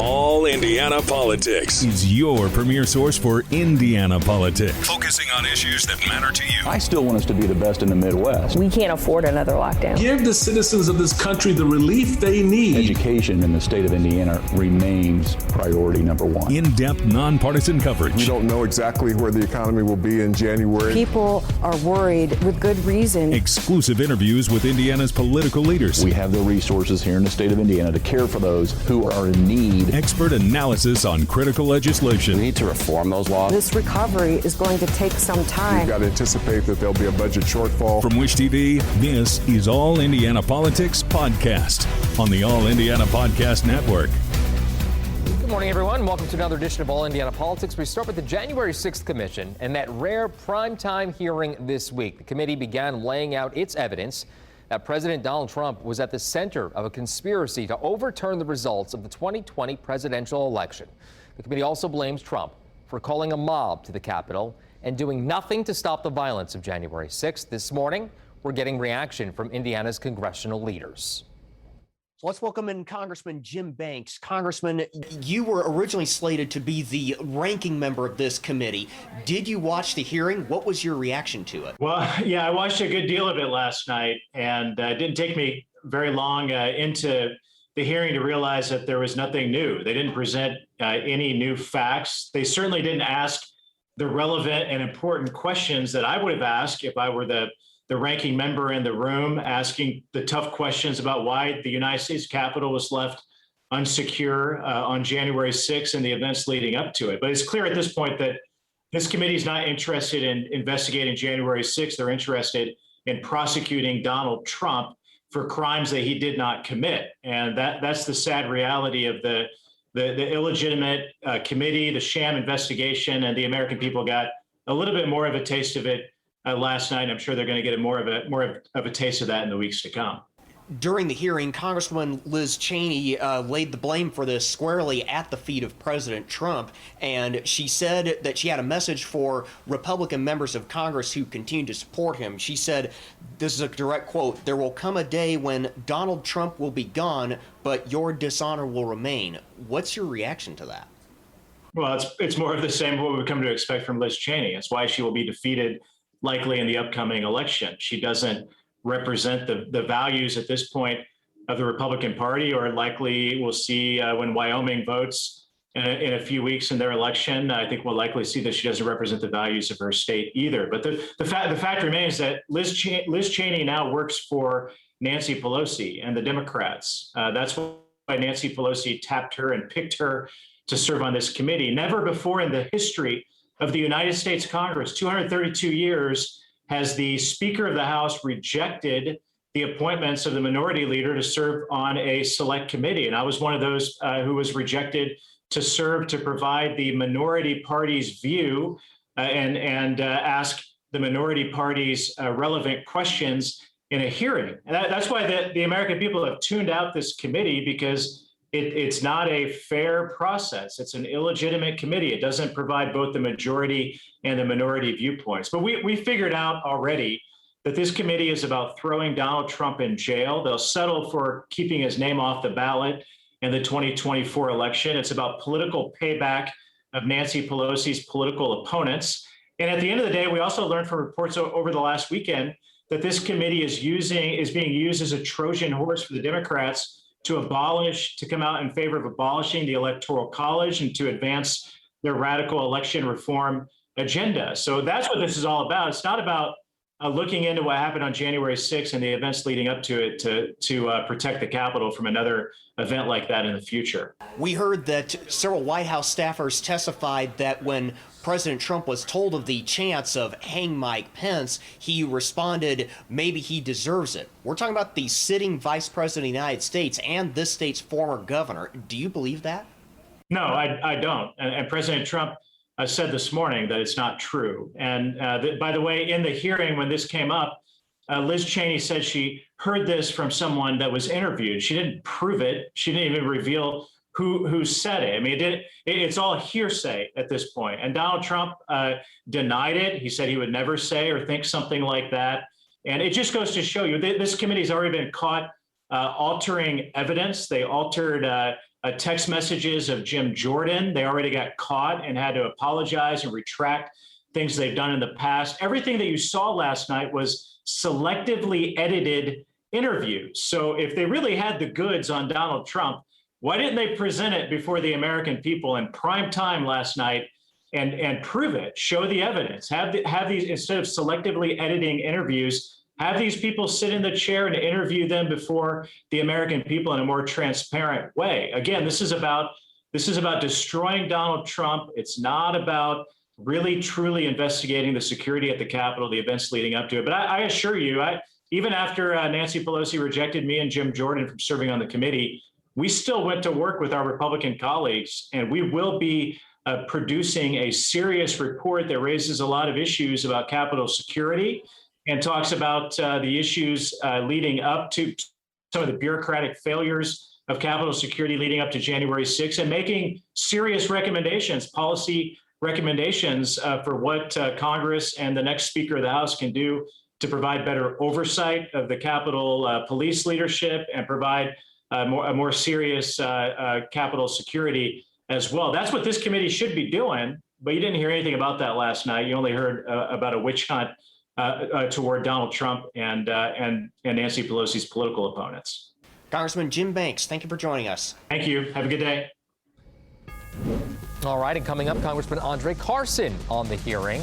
All Indiana Politics is your premier source for Indiana politics, focusing on issues that matter to you. I still want us to be the best in the Midwest. We can't afford another lockdown. Give the citizens of this country the relief they need. Education in the state of Indiana remains priority number one. In-depth, nonpartisan coverage. We don't know exactly where the economy will be in January. People are worried with good reason. Exclusive interviews with Indiana's political leaders. We have the resources here in the state of Indiana to care for those who are in need. Expert analysis on critical legislation. We need to reform those laws. This recovery is going to take some time. We've got to anticipate that there'll be a budget shortfall. From Wish TV, this is All Indiana Politics Podcast on the All Indiana Podcast Network. Good morning, everyone. Welcome to another edition of All Indiana Politics. We start with the January 6th Commission and that rare primetime hearing this week. The committee began laying out its evidence that President Donald Trump was at the center of a conspiracy to overturn the results of the 2020 presidential election. The committee also blames Trump for calling a mob to the Capitol and doing nothing to stop the violence of January 6th. This morning, we're getting reaction from Indiana's congressional leaders. Let's welcome in Congressman Jim Banks. Congressman, you were originally slated to be the ranking member of this committee. Did you watch the hearing? What was your reaction to it? Well, yeah, I watched a good deal of it last night, and it didn't take me very long into the hearing to realize that there was nothing new. They didn't present any new facts. They certainly didn't ask the relevant and important questions that I would have asked if I were the ranking member in the room, asking the tough questions about why the United States Capitol was left unsecure on January 6th and the events leading up to it. But it's clear at this point that this committee is not interested in investigating January 6th. They're interested in prosecuting Donald Trump for crimes that he did not commit. And that's the sad reality of the illegitimate committee, the sham investigation, and the American people got a little bit more of a taste of it last night. I'm sure they're going to get more of a taste of that in the weeks to come. During the hearing, Congresswoman Liz Cheney laid the blame for this squarely at the feet of President Trump, and she said that she had a message for Republican members of Congress who continue to support him. She said, this is a direct quote, "There will come a day when Donald Trump will be gone, but your dishonor will remain." What's your reaction to that? Well, it's more of the same of what we've come to expect from Liz Cheney. It's why she will be defeated likely in the upcoming election. She doesn't represent the values at this point of the Republican Party, or likely we'll see when Wyoming votes in a few weeks in their election. I think we'll likely see that she doesn't represent the values of her state either. But the fact remains that Liz Cheney now works for Nancy Pelosi and the Democrats. That's why Nancy Pelosi tapped her and picked her to serve on this committee. Never before in the history of the United States Congress, 232 years, has the Speaker of the House rejected the appointments of the minority leader to serve on a select committee. And I was one of those who was rejected to serve to provide the minority party's view and ask the minority party's relevant questions in a hearing. And that's why the American people have tuned out this committee, because it's not a fair process. It's an illegitimate committee. It doesn't provide both the majority and the minority viewpoints. But we figured out already that this committee is about throwing Donald Trump in jail. They'll settle for keeping his name off the ballot in the 2024 election. It's about political payback of Nancy Pelosi's political opponents. And at the end of the day, we also learned from reports over the last weekend that this committee is being used as a Trojan horse for the Democrats to come out in favor of abolishing the Electoral College and to advance their radical election reform agenda. So that's what this is all about. It's not about looking into what happened on January 6th and the events leading up to it to protect the Capitol from another event like that in the future. We heard that several White House staffers testified that when President Trump was told of the chance of hang Mike Pence, he responded, maybe he deserves it. We're talking about the sitting vice president of the United States and this state's former governor. Do you believe that? No, I don't. And President Trump said this morning that it's not true. And by the way, in the hearing when this came up, Liz Cheney said she heard this from someone that was interviewed. She didn't prove it. She didn't even reveal who said it. I mean, it's all hearsay at this point. And Donald Trump denied it. He said he would never say or think something like that. And it just goes to show you this committee's already been caught altering evidence. They altered text messages of Jim Jordan. They already got caught and had to apologize and retract things they've done in the past. Everything that you saw last night was selectively edited interviews. So if they really had the goods on Donald Trump, why didn't they present it before the American people in prime time last night and prove it, show the evidence, have these, instead of selectively editing interviews, have these people sit in the chair and interview them before the American people in a more transparent way. Again, this is about destroying Donald Trump. It's not about really truly investigating the security at the Capitol, the events leading up to it. But I assure you, even after Nancy Pelosi rejected me and Jim Jordan from serving on the committee, we still went to work with our Republican colleagues, and we will be producing a serious report that raises a lot of issues about Capitol security and talks about the issues leading up to some of the bureaucratic failures of Capitol security leading up to January 6th, and making serious recommendations, policy recommendations for what Congress and the next Speaker of the House can do to provide better oversight of the Capitol police leadership and provide a more serious Capitol security as well. That's what this committee should be doing, but you didn't hear anything about that last night. You only heard about a witch hunt toward Donald Trump and Nancy Pelosi's political opponents. Congressman Jim Banks, thank you for joining us. Thank you. Have a good day. All right, and coming up, Congressman Andre Carson on the hearing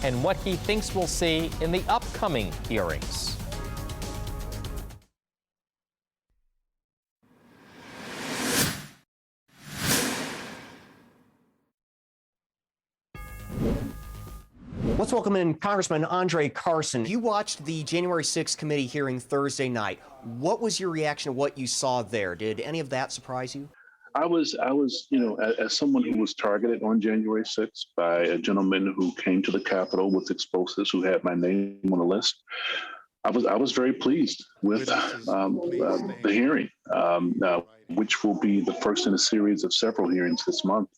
and what he thinks we'll see in the upcoming hearings. Let's welcome in Congressman Andre Carson. You watched the January 6th committee hearing Thursday night. What was your reaction to what you saw there? Did any of that surprise you? I was, as someone who was targeted on January 6th by a gentleman who came to the Capitol with explosives, who had my name on the list, I was very pleased with the hearing, which will be the first in a series of several hearings this month.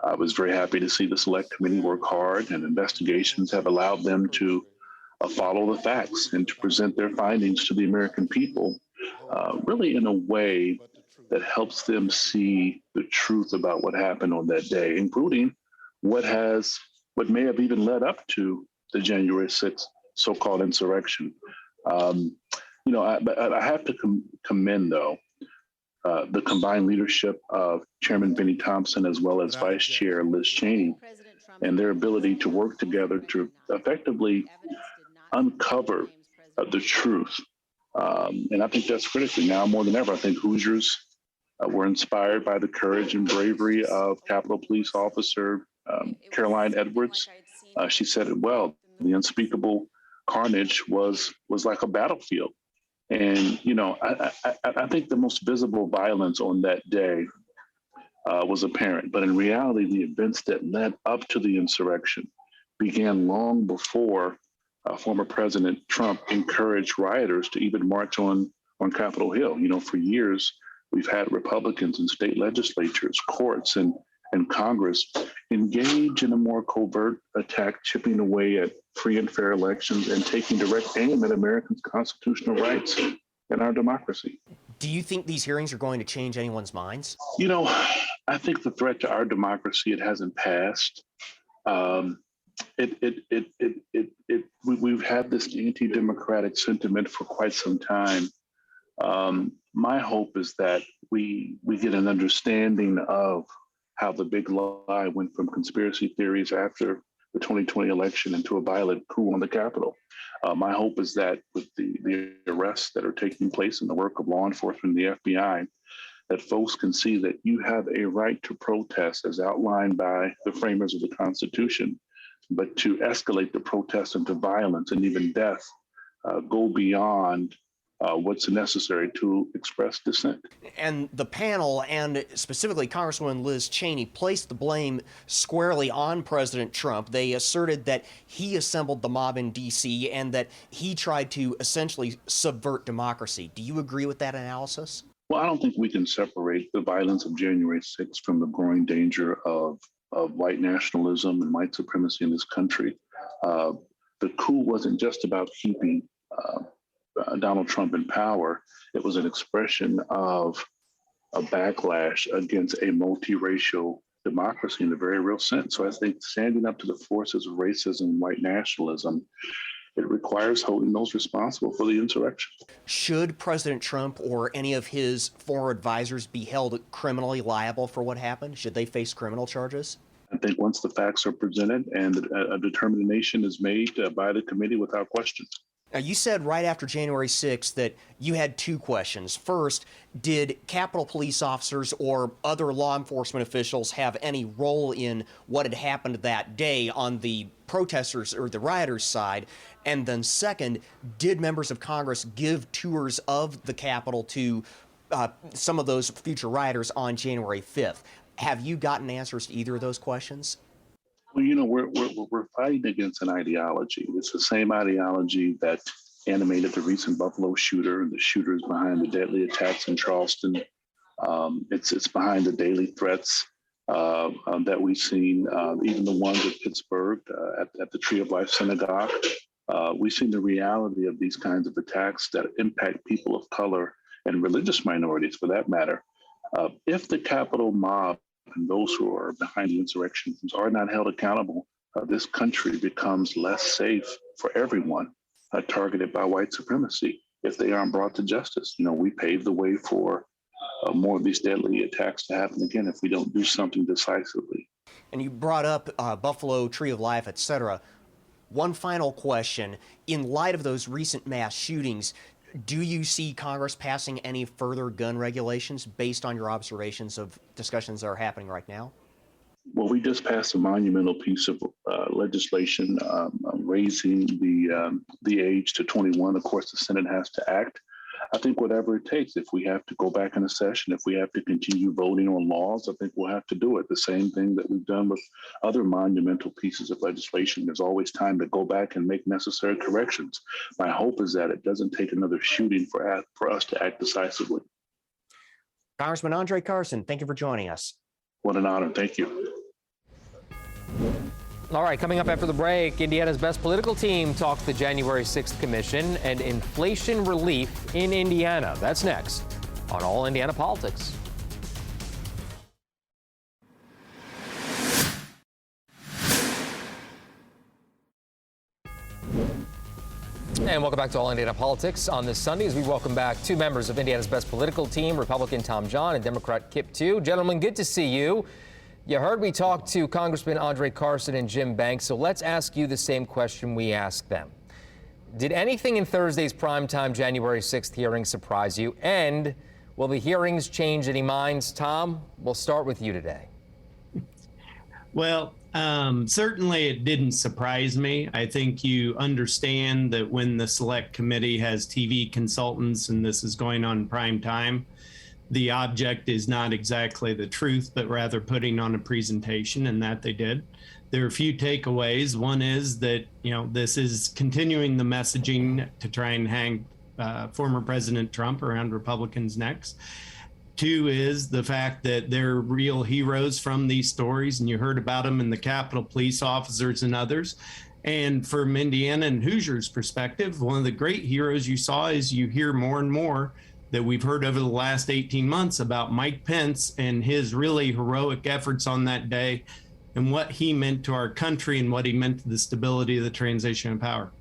I was very happy to see the Select Committee work hard, and investigations have allowed them to follow the facts and to present their findings to the American people, really in a way that helps them see the truth about what happened on that day, including what may have even led up to the January 6th so-called insurrection. I have to commend, though, the combined leadership of Chairman Benny Thompson as well as Vice Chair Liz Cheney and their ability to work together to effectively uncover the truth. And I think that's critical now more than ever. I think Hoosiers were inspired by the courage and bravery of Capitol Police Officer Caroline Edwards. She said it well. The unspeakable carnage was like a battlefield. And, I think the most visible violence on that day was apparent. But in reality, the events that led up to the insurrection began long before former President Trump encouraged rioters to even march on Capitol Hill. For years, we've had Republicans in state legislatures, courts, and Congress engage in a more covert attack, chipping away at free and fair elections and taking direct aim at Americans' constitutional rights and our democracy. Do you think these hearings are going to change anyone's minds? I think the threat to our democracy, it hasn't passed. We've had this anti-democratic sentiment for quite some time. My hope is that we get an understanding of how the big lie went from conspiracy theories after the 2020 election into a violent coup on the Capitol. My hope is that with the arrests that are taking place in the work of law enforcement and the FBI, that folks can see that you have a right to protest as outlined by the framers of the Constitution, but to escalate the protest into violence and even death, go beyond what's necessary to express dissent. And the panel, and specifically Congresswoman Liz Cheney, placed the blame squarely on President Trump. They asserted that he assembled the mob in D.C. and that he tried to essentially subvert democracy. Do you agree with that analysis? Well, I don't think we can separate the violence of January 6th from the growing danger of white nationalism and white supremacy in this country. The coup wasn't just about keeping Donald Trump in power. It was an expression of a backlash against a multiracial democracy in a very real sense. So I think standing up to the forces of racism and white nationalism, it requires holding those responsible for the insurrection. Should President Trump or any of his former advisors be held criminally liable for what happened? Should they face criminal charges? I think once the facts are presented and a determination is made by the committee, without question. Now, you said right after January 6th that you had two questions. First, did Capitol police officers or other law enforcement officials have any role in what had happened that day on the protesters or the rioters' side? And then second, did members of Congress give tours of the Capitol to some of those future rioters on January 5th? Have you gotten answers to either of those questions? Well, you know, we're fighting against an ideology. It's the same ideology that animated the recent Buffalo shooter and the shooters behind the deadly attacks in Charleston. It's behind the daily threats that we've seen, even the ones at Pittsburgh at the Tree of Life Synagogue. We've seen the reality of these kinds of attacks that impact people of color and religious minorities, for that matter. If the Capitol mob and those who are behind the insurrections are not held accountable, this country becomes less safe for everyone targeted by white supremacy if they aren't brought to justice. You know, we paved the way for more of these deadly attacks to happen again if we don't do something decisively. And you brought up Buffalo, Tree of Life, etc. One final question. In light of those recent mass shootings, do you see Congress passing any further gun regulations based on your observations of discussions that are happening right now? Well, we just passed a monumental piece of legislation raising the age to 21. Of course, the Senate has to act. I think whatever it takes, if we have to go back in a session, if we have to continue voting on laws, I think we'll have to do it. The same thing that we've done with other monumental pieces of legislation. There's always time to go back and make necessary corrections. My hope is that it doesn't take another shooting for us to act decisively. Congressman Andre Carson, thank you for joining us. What an honor. Thank you. All right, coming up after the break, Indiana's best political team talked the January 6th Commission and inflation relief in Indiana. That's next on All Indiana Politics. And welcome back to All Indiana Politics on this Sunday as we welcome back two members of Indiana's best political team, Republican Tom John and Democrat Kip Tu. Gentlemen, good to see you. You heard we talked to Congressman Andre Carson and Jim Banks, so let's ask you the same question we asked them. Did anything in Thursday's primetime January 6th hearing surprise you? And will the hearings change any minds? Tom, we'll start with you today. Well, certainly it didn't surprise me. I think you understand that when the Select Committee has TV consultants and this is going on prime time, the object is not exactly the truth, but rather putting on a presentation, and that they did. There are a few takeaways. One is that, this is continuing the messaging to try and hang former President Trump around Republicans' necks. Two is the fact that they're real heroes from these stories, and you heard about them in the Capitol Police officers and others. And from Indiana and Hoosiers' perspective, one of the great heroes you saw is you hear more and more that we've heard over the last 18 months about Mike Pence and his really heroic efforts on that day and what he meant to our country and what he meant to the stability of the transition of power.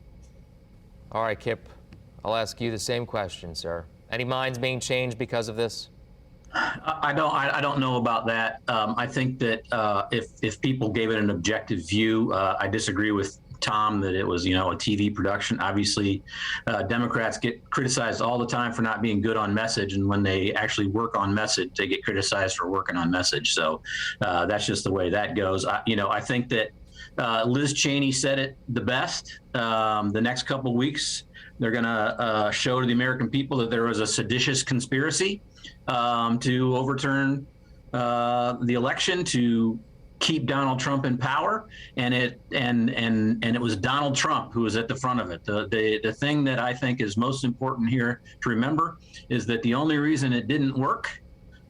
All right, Kip, I'll ask you the same question, sir. Any minds being changed because of this? I don't know about that. I think that if people gave it an objective view, I disagree with Tom that it was, a TV production. Obviously, Democrats get criticized all the time for not being good on message, and when they actually work on message, they get criticized for working on message. So that's just the way that goes. I think that Liz Cheney said it the best. The next couple of weeks, they're going to show to the American people that there was a seditious conspiracy to overturn the election, to keep Donald Trump in power, and it was Donald Trump who was at the front of it. The thing that I think is most important here to remember is that the only reason it didn't work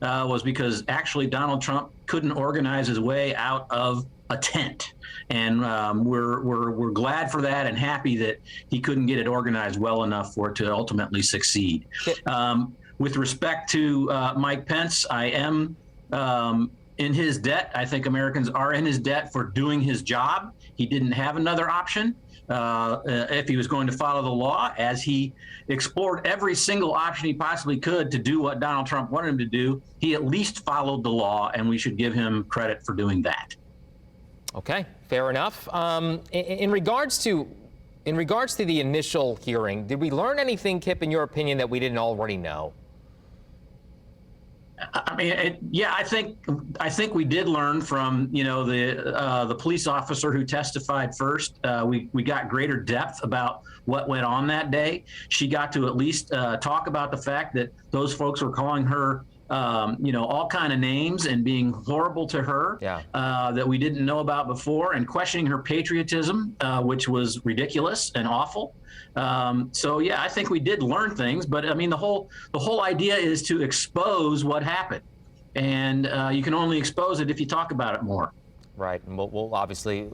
was because actually Donald Trump couldn't organize his way out of a tent, and we're glad for that and happy that he couldn't get it organized well enough for it to ultimately succeed. With respect to Mike Pence, I am in his debt. I think Americans are in his debt for doing his job. He didn't have another option if he was going to follow the law, as he explored every single option he possibly could to do what Donald Trump wanted him to do. He at least followed the law, and we should give him credit for doing that. Okay, fair enough. In regards to the initial hearing, did we learn anything, Kip, in your opinion, that we didn't already know? I mean, yeah, I think we did learn from, you know, the police officer who testified first. We got greater depth about what went on that day. She got to at least talk about the fact that those folks were calling her, you know, all kind of names and being horrible to her, that we didn't know about before, and questioning her patriotism, which was ridiculous and awful. So yeah, I think we did learn things, but I mean, the whole idea is to expose what happened, and you can only expose it if you talk about it more. Right, and we'll obviously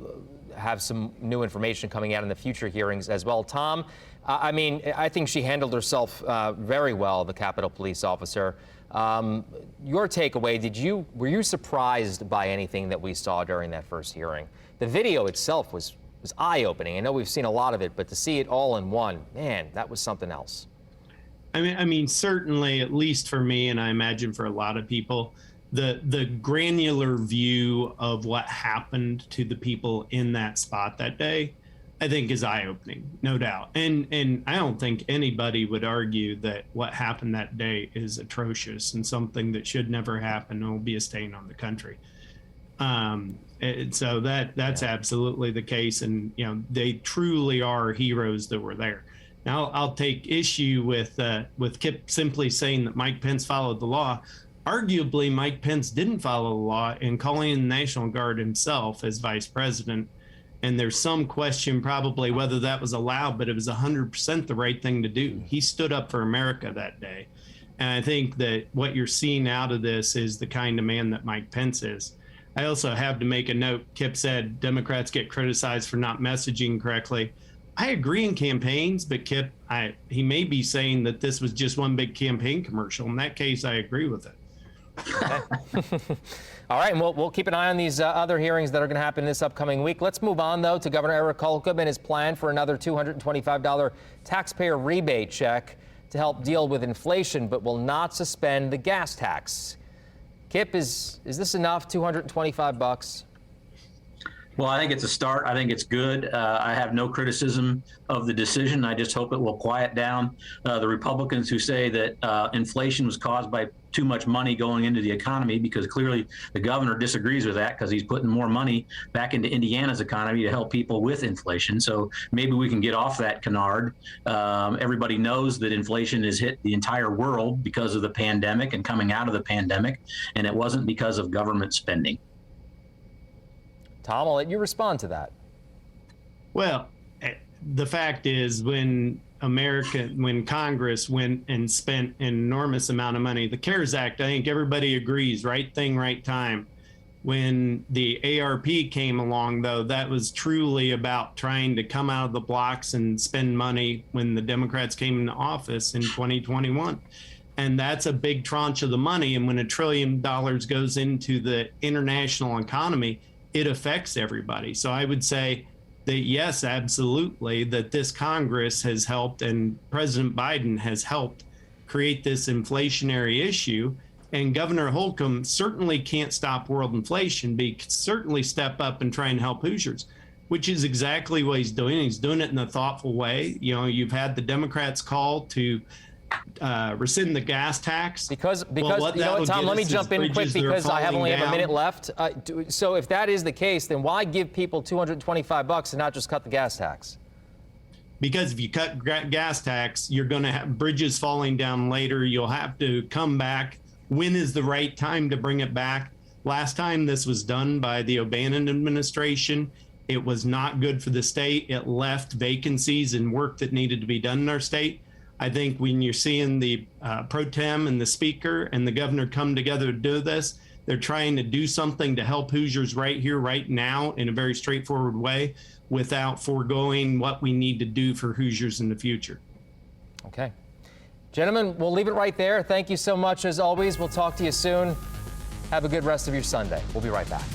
have some new information coming out in the future hearings as well. Tom, I mean, I think she handled herself very well, the Capitol Police officer. Your takeaway, were you surprised by anything that we saw during that first hearing? The video itself was eye-opening. I know we've seen a lot of it, but to see it all in one, man, that was something else. I mean, certainly, at least for me, and I imagine for a lot of people, the granular view of what happened to the people in that spot that day, I think is eye-opening, no doubt. And I don't think anybody would argue that what happened that day is atrocious and something that should never happen and will be a stain on the country. And so that's absolutely the case. And, you know, they truly are heroes that were there. Now, I'll take issue with Kip simply saying that Mike Pence followed the law. Arguably, Mike Pence didn't follow the law in calling in the National Guard himself as vice president. And there's some question probably whether that was allowed, but it was 100% the right thing to do. He stood up for America that day. And I think that what you're seeing out of this is the kind of man that Mike Pence is. I also have to make a note. Kip said Democrats get criticized for not messaging correctly. I agree in campaigns, but Kip, he may be saying that this was just one big campaign commercial. In that case, I agree with it. Okay. All right, and we'll keep an eye on these other hearings that are going to happen this upcoming week. Let's move on, though, to Governor Eric Holcomb and his plan for another $225 taxpayer rebate check to help deal with inflation, but will not suspend the gas tax. Kip, is this enough, $225? Well, I think it's a start. I think it's good. I have no criticism of the decision. I just hope it will quiet down the Republicans who say that inflation was caused by too much money going into the economy, because clearly the governor disagrees with that, because he's putting more money back into Indiana's economy to help people with inflation. So maybe we can get off that canard. Everybody knows that inflation has hit the entire world because of the pandemic and coming out of the pandemic, and it wasn't because of government spending. Tom, I'll let you respond to that. Well, the fact is, when Congress went and spent an enormous amount of money, the CARES Act, I think everybody agrees, right thing, right time. When the ARP came along, though, that was truly about trying to come out of the blocks and spend money when the Democrats came into office in 2021. And that's a big tranche of the money. And when $1 trillion goes into the international economy, it affects everybody. So I would say that, yes, absolutely, that this Congress has helped and President Biden has helped create this inflationary issue. And Governor Holcomb certainly can't stop world inflation, but he can certainly step up and try and help Hoosiers, which is exactly what he's doing. He's doing it in a thoughtful way. You know, you've had the Democrats call to rescind the gas tax. Because you know what, Tom, let me jump in quick because I only have a minute left. So if that is the case, then why give people $225 and not just cut the gas tax? Because if you cut gas tax, you're going to have bridges falling down later. You'll have to come back. When is the right time to bring it back? Last time this was done by the O'Bannon administration, it was not good for the state. It left vacancies and work that needed to be done in our state. I think when you're seeing the pro tem and the speaker and the governor come together to do this, they're trying to do something to help Hoosiers right here, right now, in a very straightforward way, without foregoing what we need to do for Hoosiers in the future. Okay. Gentlemen, we'll leave it right there. Thank you so much as always. We'll talk to you soon. Have a good rest of your Sunday. We'll be right back.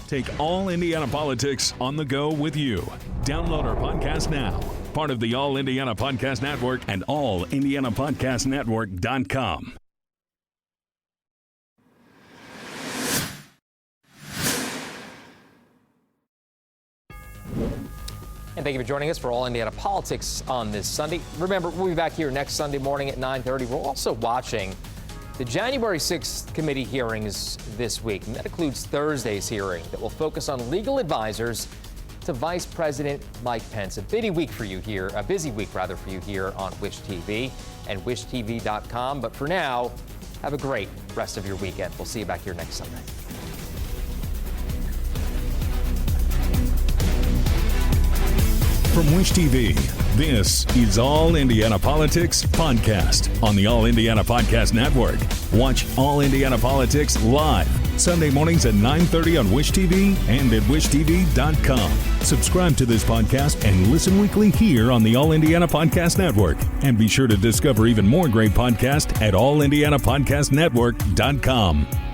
Take All Indiana Politics on the go with you. Download our podcast now. Part of the All Indiana Podcast Network and allindianapodcastnetwork.com. And thank you for joining us for All Indiana Politics on this Sunday. Remember, we'll be back here next Sunday morning at 9:30. We're also watching the January 6th committee hearings this week, and that includes Thursday's hearing that will focus on legal advisors to Vice President Mike Pence. A busy week for you here on Wish TV and wishtv.com. But for now, have a great rest of your weekend. We'll see you back here next Sunday. From Wish TV, this is All Indiana Politics Podcast on the All Indiana Podcast Network. Watch All Indiana Politics live Sunday mornings at 9:30 on Wish TV and at wishtv.com. Subscribe to this podcast and listen weekly here on the All Indiana Podcast Network. And be sure to discover even more great podcasts at allindianapodcastnetwork.com.